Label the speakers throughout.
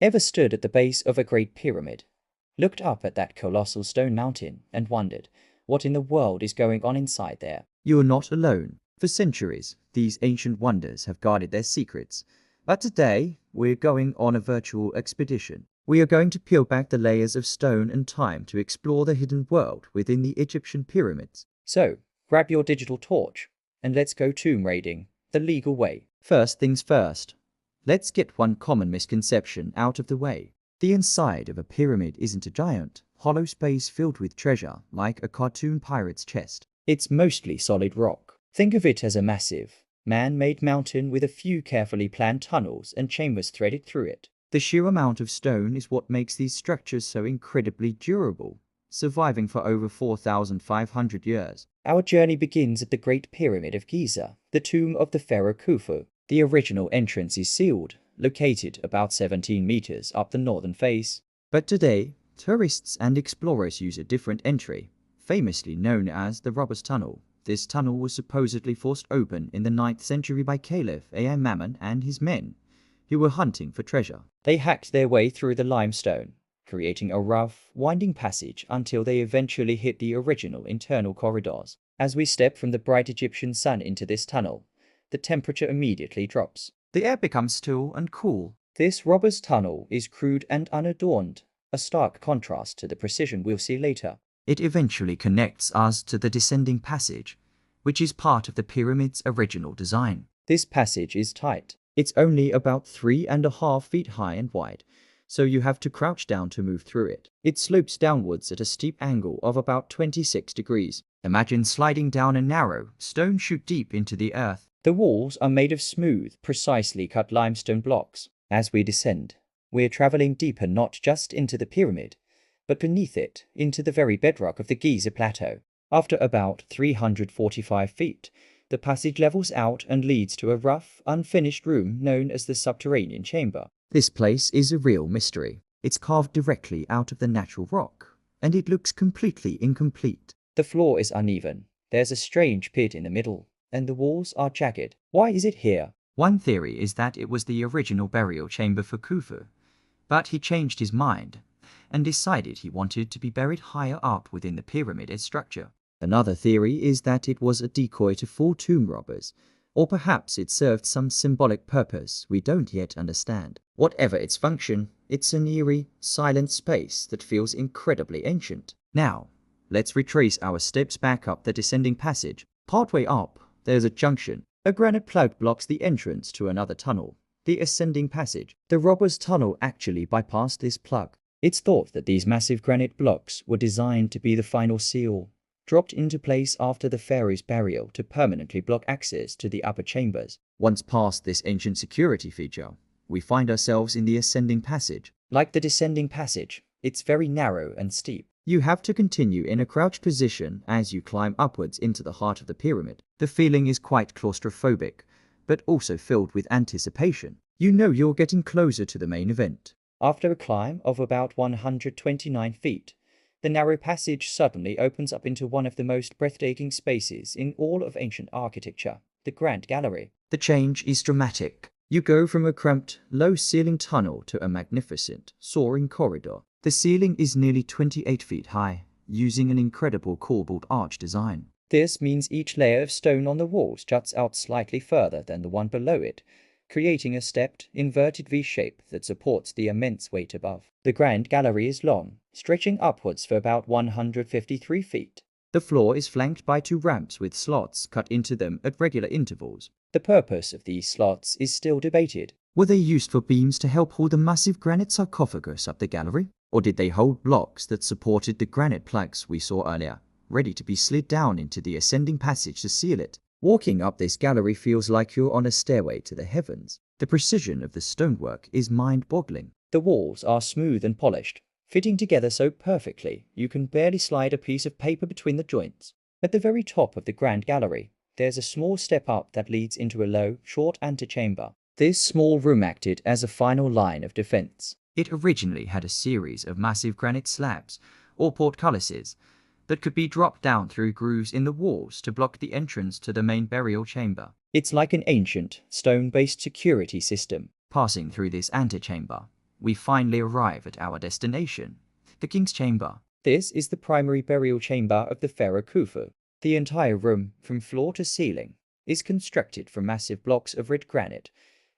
Speaker 1: Ever stood at the base of a great pyramid, looked up at that colossal stone mountain, and wondered what in the world is going on inside there?
Speaker 2: You are not alone. For centuries, these ancient wonders have guarded their secrets. But today, we're going on a virtual expedition. We are going to peel back the layers of stone and time to explore the hidden world within the Egyptian pyramids.
Speaker 1: So, grab your digital torch, and let's go tomb raiding the legal way.
Speaker 2: First things first, let's get one common misconception out of the way. The inside of a pyramid isn't a giant, hollow space filled with treasure like a cartoon pirate's chest.
Speaker 1: It's mostly solid rock. Think of it as a massive, man-made mountain with a few carefully planned tunnels and chambers threaded through it.
Speaker 2: The sheer amount of stone is what makes these structures so incredibly durable, surviving for over 4,500 years.
Speaker 1: Our journey begins at the Great Pyramid of Giza, the tomb of the pharaoh Khufu. The original entrance is sealed, located about 17 meters up the northern face.
Speaker 2: But today, tourists and explorers use a different entry, famously known as the Robber's Tunnel. This tunnel was supposedly forced open in the 9th century by Caliph Mamun and his men, who were hunting for treasure.
Speaker 1: They hacked their way through the limestone, creating a rough, winding passage until they eventually hit the original internal corridors. As we step from the bright Egyptian sun into this tunnel, the temperature immediately drops.
Speaker 2: The air becomes still and cool.
Speaker 1: This robber's tunnel is crude and unadorned, a stark contrast to the precision we'll see later.
Speaker 2: It eventually connects us to the descending passage, which is part of the pyramid's original design.
Speaker 1: This passage is tight. It's only about 3.5 feet high and wide, so you have to crouch down to move through it. It slopes downwards at a steep angle of about 26 degrees.
Speaker 2: Imagine sliding down a narrow, stone chute deep into the earth.
Speaker 1: The walls are made of smooth, precisely cut limestone blocks. As we descend, we're traveling deeper not just into the pyramid, but beneath it, into the very bedrock of the Giza Plateau. After about 345 feet, the passage levels out and leads to a rough, unfinished room known as the subterranean chamber.
Speaker 2: This place is a real mystery. It's carved directly out of the natural rock, and it looks completely incomplete.
Speaker 1: The floor is uneven. There's a strange pit in the middle, and the walls are jagged. Why is it here?
Speaker 2: One theory is that it was the original burial chamber for Khufu, but he changed his mind and decided he wanted to be buried higher up within the pyramid structure. Another theory is that it was a decoy to fool tomb robbers, or perhaps it served some symbolic purpose we don't yet understand. Whatever its function, it's an eerie, silent space that feels incredibly ancient. Now, let's retrace our steps back up the descending passage. Partway up, there's a junction. A granite plug blocks the entrance to another tunnel, the ascending passage.
Speaker 1: The robber's tunnel actually bypassed this plug. It's thought that these massive granite blocks were designed to be the final seal, dropped into place after the pharaoh's burial to permanently block access to the upper chambers.
Speaker 2: Once past this ancient security feature, we find ourselves in the ascending passage.
Speaker 1: Like the descending passage, it's very narrow and steep.
Speaker 2: You have to continue in a crouched position as you climb upwards into the heart of the pyramid. The feeling is quite claustrophobic, but also filled with anticipation. You know you're getting closer to the main event.
Speaker 1: After a climb of about 129 feet, the narrow passage suddenly opens up into one of the most breathtaking spaces in all of ancient architecture, the Grand Gallery.
Speaker 2: The change is dramatic. You go from a cramped, low-ceiling tunnel to a magnificent, soaring corridor. The ceiling is nearly 28 feet high, using an incredible corbelled arch design.
Speaker 1: This means each layer of stone on the walls juts out slightly further than the one below it, creating a stepped, inverted V-shape that supports the immense weight above. The Grand Gallery is long, stretching upwards for about 153 feet.
Speaker 2: The floor is flanked by 2 ramps with slots cut into them at regular intervals.
Speaker 1: The purpose of these slots is still debated.
Speaker 2: Were they used for beams to help hold the massive granite sarcophagus up the gallery? Or did they hold blocks that supported the granite plugs we saw earlier, ready to be slid down into the ascending passage to seal it? Walking up this gallery feels like you're on a stairway to the heavens. The precision of the stonework is mind-boggling.
Speaker 1: The walls are smooth and polished, fitting together so perfectly you can barely slide a piece of paper between the joints. At the very top of the Grand Gallery, there's a small step up that leads into a low, short antechamber. This small room acted as a final line of defense.
Speaker 2: It originally had a series of massive granite slabs, or portcullises, that could be dropped down through grooves in the walls to block the entrance to the main burial chamber.
Speaker 1: It's like an ancient, stone-based security system.
Speaker 2: Passing through this antechamber, we finally arrive at our destination, the King's Chamber.
Speaker 1: This is the primary burial chamber of the pharaoh Khufu. The entire room, from floor to ceiling, is constructed from massive blocks of red granite,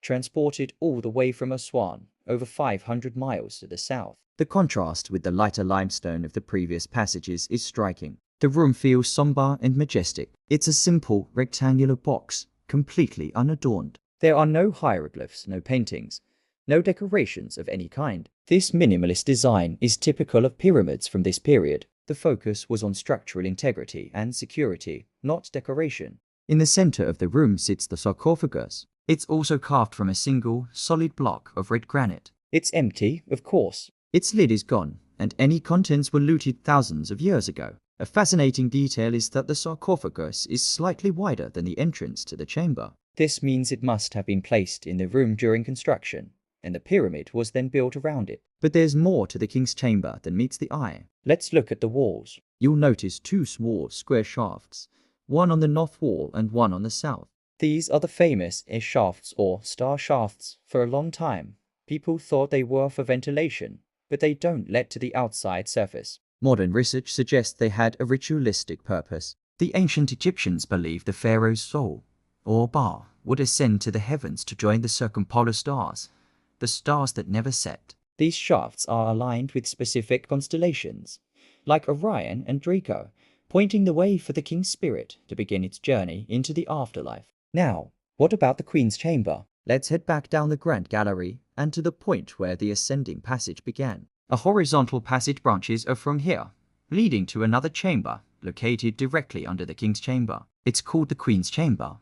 Speaker 1: transported all the way from Aswan, over 500 miles to the south.
Speaker 2: The contrast with the lighter limestone of the previous passages is striking. The room feels somber and majestic. It's a simple, rectangular box, completely unadorned.
Speaker 1: There are no hieroglyphs, no paintings, no decorations of any kind. This minimalist design is typical of pyramids from this period. The focus was on structural integrity and security, not decoration.
Speaker 2: In the center of the room sits the sarcophagus. It's also carved from a single, solid block of red granite.
Speaker 1: It's empty, of course.
Speaker 2: Its lid is gone, and any contents were looted thousands of years ago. A fascinating detail is that the sarcophagus is slightly wider than the entrance to the chamber.
Speaker 1: This means it must have been placed in the room during construction, and the pyramid was then built around it.
Speaker 2: But there's more to the King's Chamber than meets the eye.
Speaker 1: Let's look at the walls.
Speaker 2: You'll notice two small square shafts, one on the north wall and one on the south.
Speaker 1: These are the famous shafts or star shafts. For a long time, people thought they were for ventilation, but they don't lead to the outside surface.
Speaker 2: Modern research suggests they had a ritualistic purpose. The ancient Egyptians believed the pharaoh's soul, or Ba, would ascend to the heavens to join the circumpolar stars, the stars that never set.
Speaker 1: These shafts are aligned with specific constellations, like Orion and Draco, pointing the way for the king's spirit to begin its journey into the afterlife. Now, what about the Queen's Chamber?
Speaker 2: Let's head back down the Grand Gallery and to the point where the ascending passage began. A horizontal passage branches from here, leading to another chamber located directly under the King's Chamber. It's called the Queen's Chamber,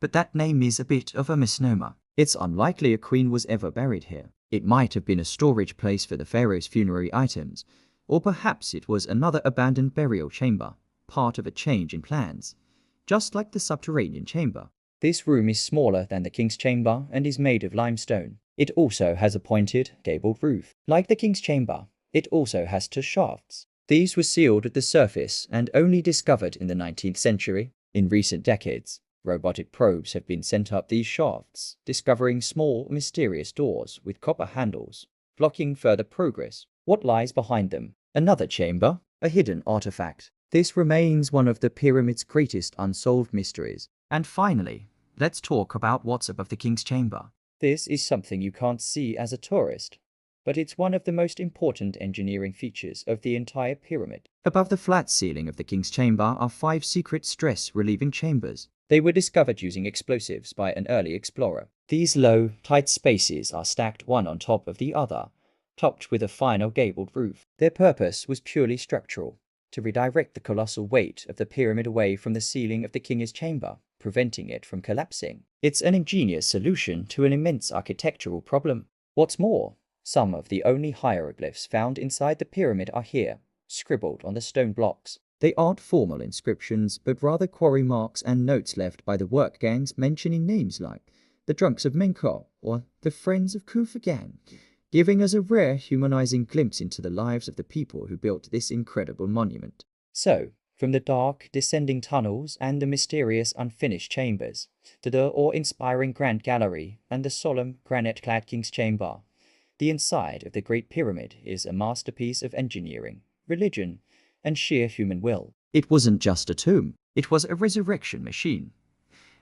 Speaker 2: but that name is a bit of a misnomer. It's unlikely a queen was ever buried here. It might have been a storage place for the pharaoh's funerary items, or perhaps it was another abandoned burial chamber, part of a change in plans, just like the subterranean chamber.
Speaker 1: This room is smaller than the King's Chamber and is made of limestone. It also has a pointed, gabled roof. Like the King's Chamber, it also has two shafts. These were sealed at the surface and only discovered in the 19th century. In recent decades, robotic probes have been sent up these shafts, discovering small, mysterious doors with copper handles, blocking further progress. What lies behind them? Another chamber, a hidden artifact. This remains one of the pyramid's greatest unsolved mysteries.
Speaker 2: And finally, let's talk about what's above the King's Chamber.
Speaker 1: This is something you can't see as a tourist, but it's one of the most important engineering features of the entire pyramid.
Speaker 2: Above the flat ceiling of the King's Chamber are 5 secret stress-relieving chambers.
Speaker 1: They were discovered using explosives by an early explorer. These low, tight spaces are stacked one on top of the other, topped with a final gabled roof. Their purpose was purely structural, to redirect the colossal weight of the pyramid away from the ceiling of the King's Chamber, preventing it from collapsing. It's an ingenious solution to an immense architectural problem. What's more, some of the only hieroglyphs found inside the pyramid are here, scribbled on the stone blocks.
Speaker 2: They aren't formal inscriptions, but rather quarry marks and notes left by the work gangs mentioning names like the Drunks of Menkaure or the Friends of Khufu gang, giving us a rare humanizing glimpse into the lives of the people who built this incredible monument.
Speaker 1: So, from the dark, descending tunnels and the mysterious unfinished chambers, to the awe-inspiring Grand Gallery and the solemn granite-clad King's Chamber, the inside of the Great Pyramid is a masterpiece of engineering, religion, and sheer human will.
Speaker 2: It wasn't just a tomb, it was a resurrection machine.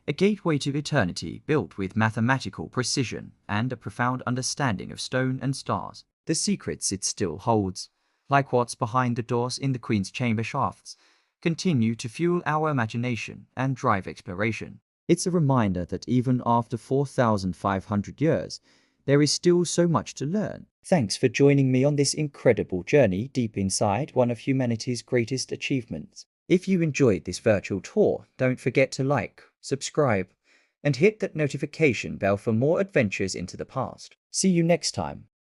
Speaker 2: A gateway to eternity built with mathematical precision and a profound understanding of stone and stars. The secrets it still holds, like what's behind the doors in the Queen's Chamber shafts, continue to fuel our imagination and drive exploration. It's a reminder that even after 4,500 years, there is still so much to learn.
Speaker 1: Thanks for joining me on this incredible journey deep inside one of humanity's greatest achievements. If you enjoyed this virtual tour, don't forget to like, subscribe, and hit that notification bell for more adventures into the past. See you next time.